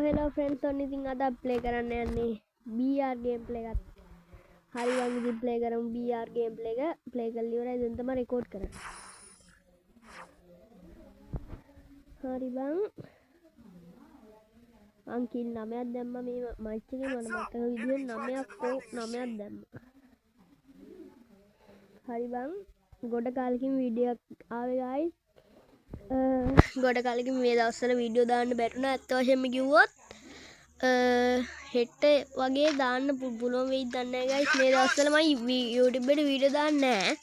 hello friends ඔන්න ඉතින් අද ප්ලේ කරන්න යන්නේ BR ගේම් ප්ලේ එකක්. හරි වං ඉතින් ප්ලේ කරමු BR ගේම් ප්ලේ එක. ප්ලේ කරලා ඉවරයි දැන් තමයි රෙකෝඩ් කරන්නේ. හරි බං මං කිල් 9ක් දැම්මා මේ මයික් එකේ මට මතක විදියට 9ක් දැම්මා. හරි බං ගොඩ කාලෙකින් වීඩියෝ එකක් ආවේ guys. ගොඩ කාලෙකින් මේ දවස්වල වීඩියෝ දාන්න බැරුණා. ඇත්ත වශයෙන්ම කිව්වොත් හෙට වගේ දාන්න පුළුවන් වෙයිද දන්නේ නැහැ guys. මේ දවස්වල මම YouTube එකට වීඩියෝ දාන්නේ නැහැ.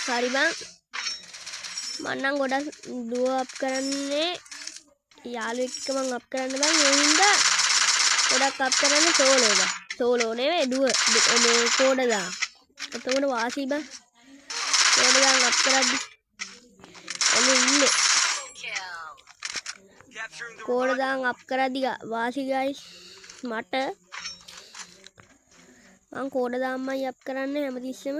හරි බං මම නම් ගොඩක් දුව අප් කරන්නේ යාළුවෙක් එක්ක මම අප් කරන්න බං. ඒ හින්දා ගොඩක් අප් කරන්නේ සෝලෝ බං. සෝලෝ නෙවෙයි දුව මේ කෝඩ දාන. එතකොට වාසි බං. කෝඩ දාන අප් කරද්දි එන්නේ ඉන්නේ. කෝඩ දාන් අප් කරද්දි වාසි guys මට මං කෝඩ දාන්නමයි අප් කරන්නේ හැමතිස්සෙම.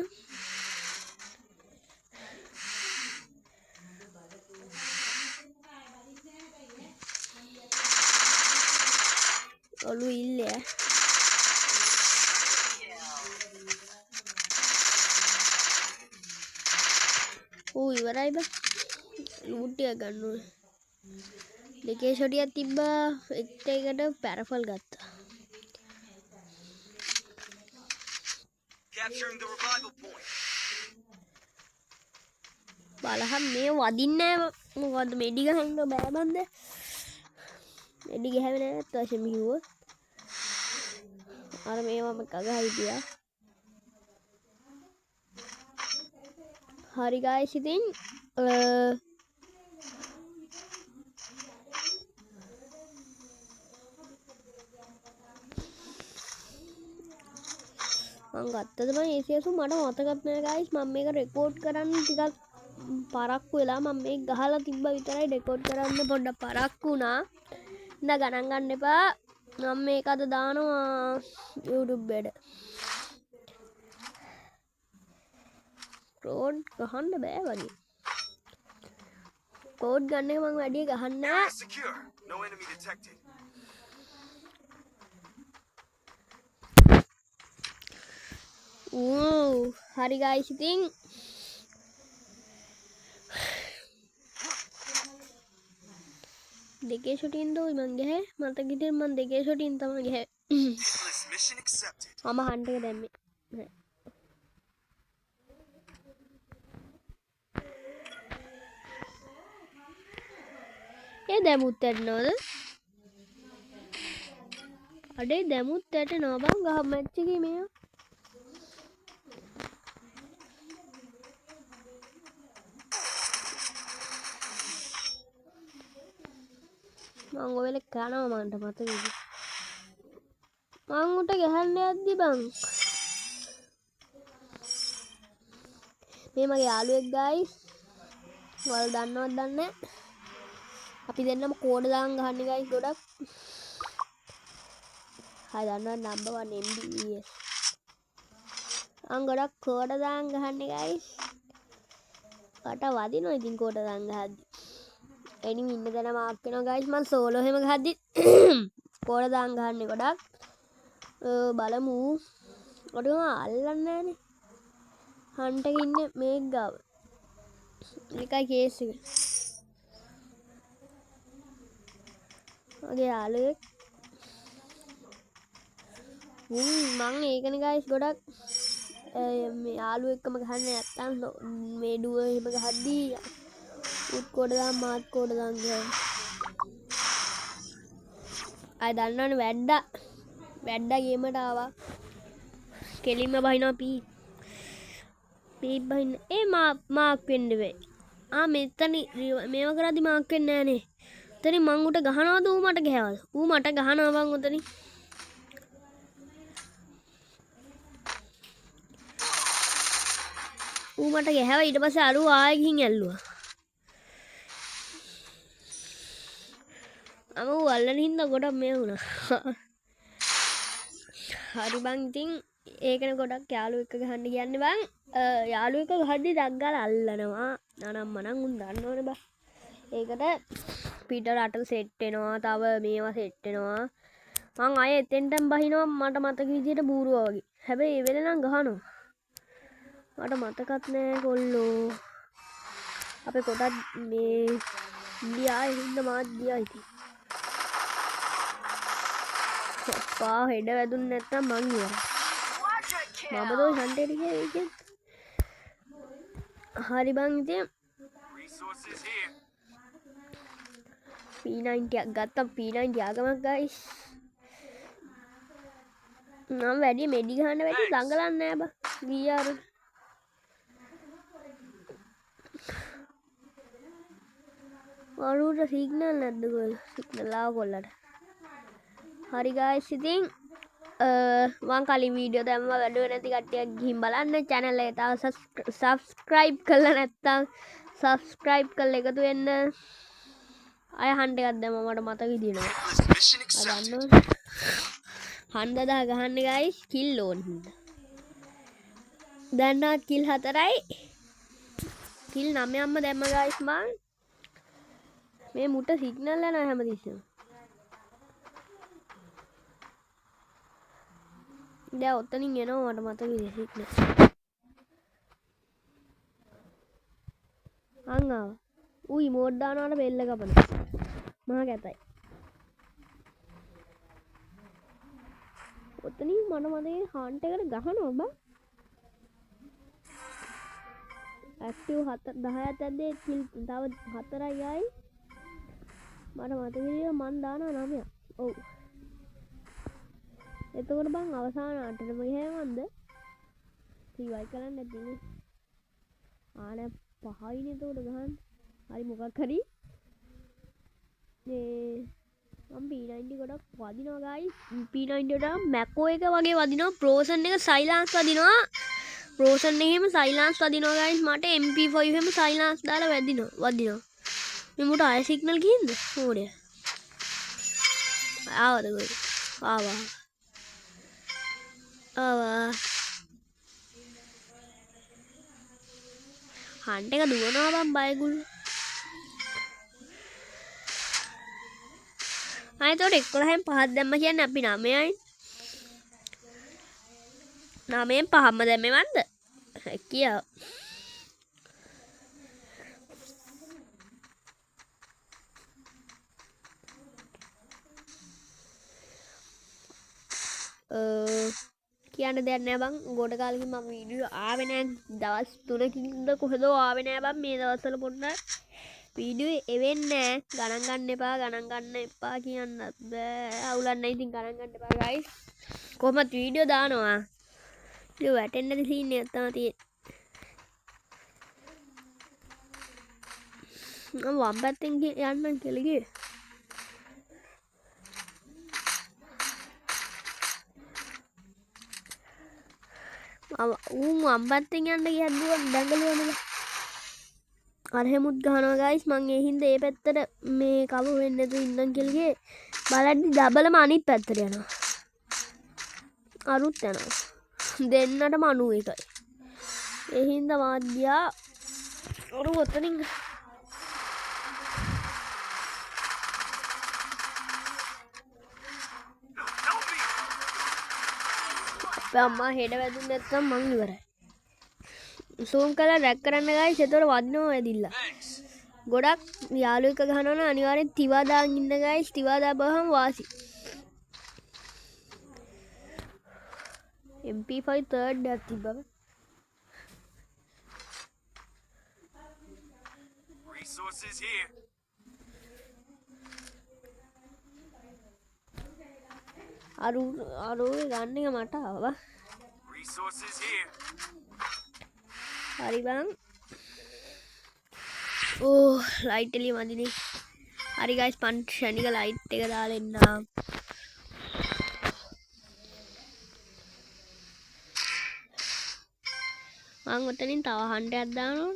ඔලු ඉල්ලේ ඌ ඉවරයි බං. ලූට් එක ගන්න ඕනේ. දෙකේ ෂොටියක් තිබ්බා එකට පැරෆල් ගත්තා. බලහම් මේ වදින්නේ නැහැ මොකද්ද මෙඩි ගහන්න බෑ බන්ද. මෙඩි ගහවේ නැහැ අත් වශයෙන්ම කිව්වොත්. අර මේවම කගා හිටියා. හරි guys ඉතින් මං ගත්තද මම ACS මට මතකත් නෑ guys. මම මේක රෙකෝඩ් කරන්න ටිකක් පරක්කු වෙලා මම මේක ගහලා තිබ්බා විතරයි. රෙකෝඩ් කරන්න පොඩ්ඩක් පරක්කු වුණා. ඉඳ ගණන් ගන්න එපා. මම මේක අද දානවා YouTube එකට. කෝඩ් ගහන්න බෑ වගේ. කෝඩ් ගන්න එක මම වැඩි ගහන්නේ නෑ. හරි guys ඉතින් දෙකේ ෂොටින් දෝ මං ගහේ මතක හිටින් මං දෙකේ ෂොටින් තමයි ගහේ. මම හන්ට් එක දැම්මේ නෑ. ඒ දැමුත් ඇටනවද? අඩේ දැමුත් ඇටනවා බං ගහ මැච් එකේ මේවා. මං ඔයල කනවා මන්ට මතකද මං උට ගහන්න යද්දි බං මේ මගේ යාළුවෙක් guys. ඔයාලා දන්නවද දන්නේ අපි දෙන්නම කෝඩ දාන් ගහන්නේ guys ගොඩක්. හරි දන්නවද number 1 MBS මං ගොඩක් කෝඩ දාන් ගහන්නේ guys. කට වදිනවා ඉතින් කෝඩ දාන් ගහද්දි. එනිම ඉන්න දැන මාක් වෙනවා guys. මම සෝලෝ එහෙම ගහද්දි කෝඩ දාන් ගහන්නේ ගොඩක්. බලමු. ඔඩම අල්ලන්නේ නැහනේ. හන්ට් එකේ ඉන්නේ මේක ගාව. එකයි කේස් එක. මගේ යාළුවෙක් මං ඒකනේ guys ගොඩක් මේ යාළුවෙක් එක්කම ගහන්නේ නැත්තම් මේ ඩුව එහෙම ගහද්දි උත් කෝඩ දාන් මාත් කෝඩ දාන් ගහනවා. අය දන්නවනේ වැඩ්ඩා ගේමට ආවා. කෙලින්ම බහිනවා පීප් බහින්න. ඒ මාක් වෙන්න වෙයි. මෙතන මේව කරද්දි මාක් වෙන්නේ නෑනේ. එතනින් මං උට ගහනවාද ඌ මට ගහවද? ඌ මට ගහනවා බං උතනින්. ඌ මට ගැහැවා ඊට පස්සේ අරුව ආයෙ ගිහින් ඇල්ලුවා. ඌ අල්ලන හින්දා ගොඩක් මේ වුණා. හරි බං ඉතින් ඒකන ගොඩක් යාලු එක ගහන්න කියන්න බං යාලු එක ගහද්දි දක්ගාල අල්ලනවා නනම් මනං උන් දන්න ඕන බා ඒකට පිට රට සෙට්ටෙනවා තව මේවා සෙට්ටෙනවා මං අය එතෙන්ටම් බහිනවා මට මතක විදියට බූරුව වගේ හැබැයි ඒ වෙලෙනම් ගහනවා මට මතකත් නෑ කොල්ලෝ අපේ කොටත් මේ ඉන්දියා හින්ද මාත් ගියා ඉතින් පා හෙඩ වැදුන් නැත්තම් මං ඉවරයි මම දෝ හන්ටේට ගියේ ඒකෙන් හරි බං ඉතින් P90 ගත්තා P90 ආගමක් ගයිස් නම් වැඩි මෙඩි ගහන්න වැඩි දඟලන්නේ නෑ බං VR වරුට සිග්නල් නැද්ද කොල්ල සිග්නල් ආව කොල්ලට හරි ගයිස් ඉතින් මං කලින් වීඩියෝ දැම්ම වැඩුවේ නැති කට්ටියක් ගිහින් බලන්න channel එක තව subscribe කරලා නැත්තම් subscribe කරලා එකතු වෙන්න අය හන්ඩ එකක් දැම්ම මට මතක හිටිනවා අදන්න 7000 ගහන්න ගයිස් කිල් ඕන හින්දා දැන්වත් කිල් 4යි කිල් 9ක්ම දැම්ම ගයිස් මං මේ මුට සිග්නල් යනවා හැමතිස්සෙම දැන් ඔතනින් එනවා මට මතක විදිහට සිග්නල් අං ආවා ඌ ඉමෝට් දානවට බෙල්ල කපන මහා කැතයි ඔතනින් මට මතකයි හන්ට් එකට ගහනවා බං ඇක්ටිව් 10ක් ඇද්දේ කිල් තව 4යි ගයි මට මතක විදිහට මන් දානවා 9ක් ඔව් එතකොට බං අවසාන අටටම ගිහවන්ද රිවයි කරන්න නැතිනේ ආන පහයිනේ එතකොට ගහන්න හරි මොකක් හරි මේ මම P90 ගොඩක් වදිනවා ගයිස් P90 ට මැකෝ එක වගේ වදිනවා ප්‍රෝසන් එක සයිලන්ස් වදිනවා ප්‍රෝසන් එකේම සයිලන්ස් වදිනවා ගයිස් මට MP5 එකේම සයිලන්ස් දාලා වදිනවා මේ මුට ආය සිග්නල් ගිහින්ද ඕනේ ආවද කොයි ආවා හන්ට එක දුවනවා බං බයගුල් අයතෝට 11න් 5ක් දැම්ම කියන්නේ අපි 9යි 9න් 5ක්ම දැම්මේ මන්ද කියා කියන්න දෙයක් නෑ බං ගොඩ කාලෙකින් මම වීඩියෝ ආවේ නෑ දවස් 3කින්ද කොහෙද ආවේ නෑ බං මේ දවස්වල පොඩ්ඩක් වීඩියෝ එවෙන්නේ නෑ ගණන් ගන්න එපා කියන්නත් බෑ අවුලක් නෑ ඉතින් ගණන් ගන්න එපා ගයිස් කොහොමද වීඩියෝ දානවා ඉතින් වැටෙන්න නැති සීන් එකක් තමයි තියෙන්නේ මම වම් පැත්තෙන් යන්නම් කියලා කිව්වේ ඌ අම්බත්තෙන් යන්න කියද්දුව දඟලුවනද අර හැමුත් ගහනවා ගයිස් මං ඒ හින්දා ඒ පැත්තට මේ කව වෙන්නේ නැතුව ඉන්නම් කියලාගේ බලද්දි ඩබලම අනිත් පැත්තට යනවා අරුත් යනවා දෙන්නටම 91යි ඒ හින්දා මාධ්‍යා අරු ඔතනින් අම්මා හෙඩ වැදුන් නැත්නම් මං ඉවරයි සූම් කරලා රැක් කරන්න ගයිස් එතකොට වදිනවා වැදිලා ගොඩක් යාළුවෙක් එක ගහනවා නම් අනිවාර්යෙන් තිවා දාන් ඉන්න ගයිස් තිවා දාපුවහම වාසි MP5 third එකක් තිබ්බම resources here අරු ගන්න එක මට ආවා resources here හරි බං ඕ ලයිට් එළිය මදිනේ හරි ගයිස් පන්ට් ෂණික ලයිට් එක දාලා එන්න මං ඔතනින් තව හන්ඩයක් දානවා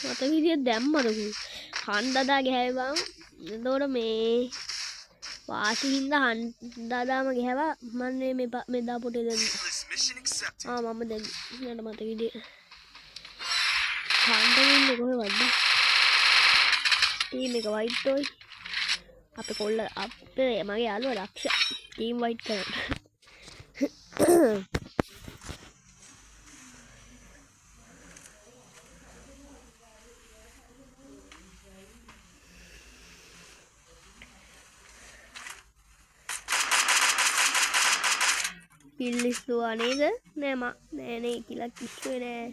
මට විදියට දැම්මද හන්දදා ගෑවේ බං එතකොට මේ වාසි හින්දා හන්දදාම ගෑවා මම මේ දාපොටේ දැම්මා මම දැන් මට මතක විදියට හන්ටර් ඉන්නේ කොහෙවද? ටීම් එක වයිට් ඔයි. අපේ කොල්ල අපේ මගේ යාළුවා දක්ෂ ටීම් වයිට් කරන්න. පිල්ලිස්තුවා නේද? නෑ නේ කියලා කිස්සුවේ නෑ.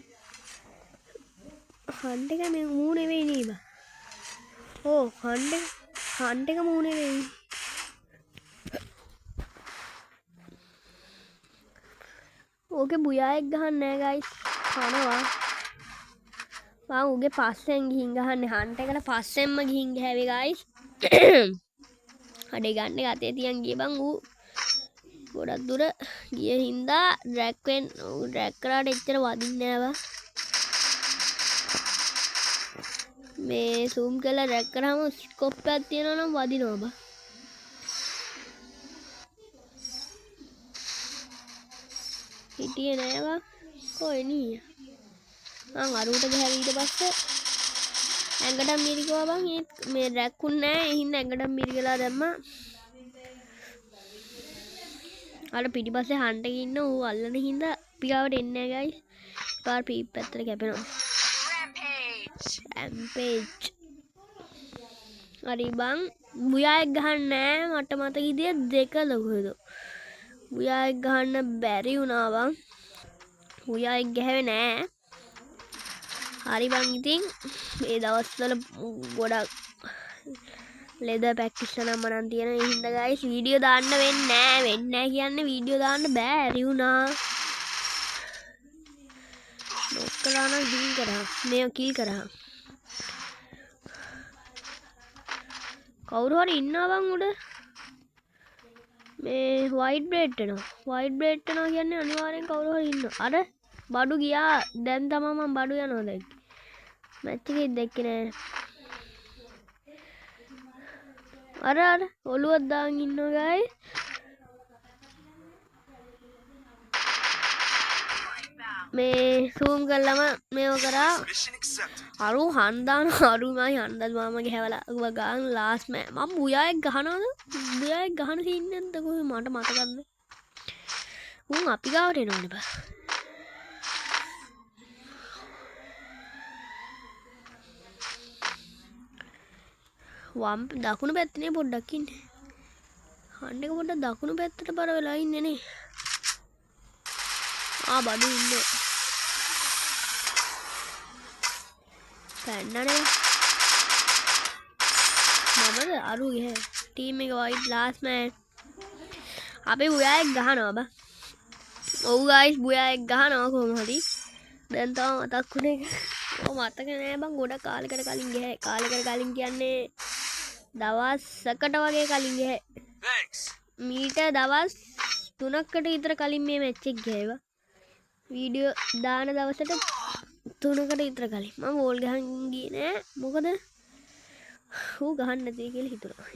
හන්ට් එක මේ මූ නෙවෙයි නේද? ඕ හන්ට් එක මූ නෙවෙයි. ඕකේ බුයායෙක් ගහන්නේ නෑ ගයිස්. කනවා. මම උගේ පස්සෙන් ගිහින් ගහන්නේ හන්ට් එකට පස්සෙන්ම ගිහින් ගහවේ ගයිස්. අඩේ ගන්න ගතේ තියන් ගිය බං ඌ ගොඩක් දුර ගිය හින්දා ඩ්‍රැග් කරාට එච්චර වදින්නේ නෑ බං. මේ සූම් කරලා ඩ්‍රැග් කරාම ස්කෝප් එකක් තියෙනවා නම් වදිනවා බං. හිටියේ නෑ බං. කොයි නී? මං අරුවට ගහලා ඊට පස්සේ ඇඟට මිරිකුවා බං. මේ ඩ්‍රැග්ුන් නෑ. ඒ හින්දා ඇඟට මිරිකලා දැම්මා. අර පිටිපස්සේ හන්ට් එකේ ඉන්න ඌ අල්ලන හින්දා පියාවට එන්නේ නෑ ගයිස්. පාර පීප් පැත්තට කැපෙනවා. රැම්පේජ්. හරි බං. බුයායෙක් ගහන්න නෑ. මට මතක විදියට දෙක ලොකුද. බුයායෙක් ගහන්න බැරි වුණා බං. බුයායෙක් ගහවේ නෑ. හරි බං ඉතින් මේ දවස්වල ගොඩක් ලෙදර් පැක්ටිස් නම් මනම් තියෙන ඒ හින්දා ගයිස් වීඩියෝ දාන්න වෙන්නේ නෑ කියන්නේ වීඩියෝ දාන්න බැරි වුණා. නොකලා නම් කිල් කරා. මේ කිල් කරා. කවුරු හරි ඉන්නවා බං උඩ. මේ වයිට් බ්‍රේඩ් වෙනවා. වයිට් බ්‍රේඩ් වෙනවා කියන්නේ අනිවාර්යෙන් කවුරු හරි ඉන්නවා. අර බඩු ගියා. දැන් තමයි මම බඩු යනවා දැන්. මැච් එකේ දැක්කේ නෑ. අර ඔළුවක් දාන් ඉන්නවා ගයි. මේ සූම් කළාම මේව කරා. අරු හන්දාන අරුමයි හන්දල් මාමගේ හැවලා ගාන ලාස්ට් මම බුයායෙක් ගහනවද? බුයායෙක් ගහන සීන් නැද්ද කොහේ මට මතකද? උන් අපි ගාවට එනවනේ බා. වම් දකුණු පැත්තේ පොඩ්ඩක් ඉන්නේ. හන්ඩ් එක පොඩ්ඩක් දකුණු පැත්තට බර වෙලා ඉන්නේ නේ. බඩු ඉන්නේ. පැන්නනේ. මමද අරු ගියේ. ටීම් එක වයිට් ලාස්ට් මෑන්. අපි බුයායෙක් ගහනවා බා. ඔව් ගයිස් බුයායෙක් ගහනවා කොහොම හරි. දැන් තව මතක් වුණේ. ඔව් මතක නෑ බං ගොඩක් කාලෙකට කලින් ගියේ. කාලෙකට කලින් කියන්නේ දවස්කට වගේ කලින් ගියේ. මීට දවස් 3කට විතර කලින් මේ මැච් එක ගියා. වීඩියෝ දාන දවසට 3කට විතර කලින් මම වෝල් ගහන් ගියේ නෑ. මොකද ඌ ගහන්න නැති කියලා හිතුණා.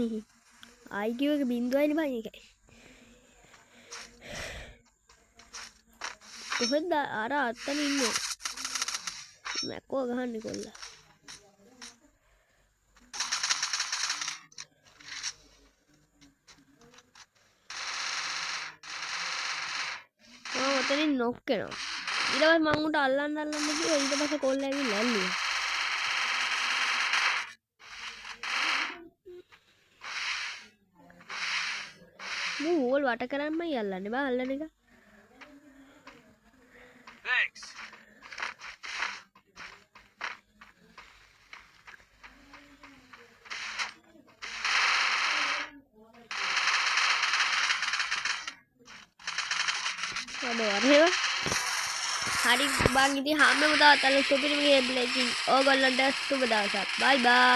IQ එක 0යි නේ බං ඒකයි. කොහෙන්ද අර අත්තන ඉන්නේ? මැකෝ ගහන්නේ කොල්ලා. ඔතනින් නොක් වෙනවා. ඊට පස්සේ මම උන්ට අල්ලන්න කිව්වා. ඊට පස්සේ කොල්ලා ඇවිල්ලා ඇල්ලුවා. මූ වෝල් වට කරන්නමයි අල්ලන්නේ බා අල්ලන එක. හරි බං ඉතින් හැමෝම තාත්තලා සුපිරිම ගේම් ප්ලේ ඉතින් ඕගොල්ලන්ට සුබ දවසක්. බයි බයි.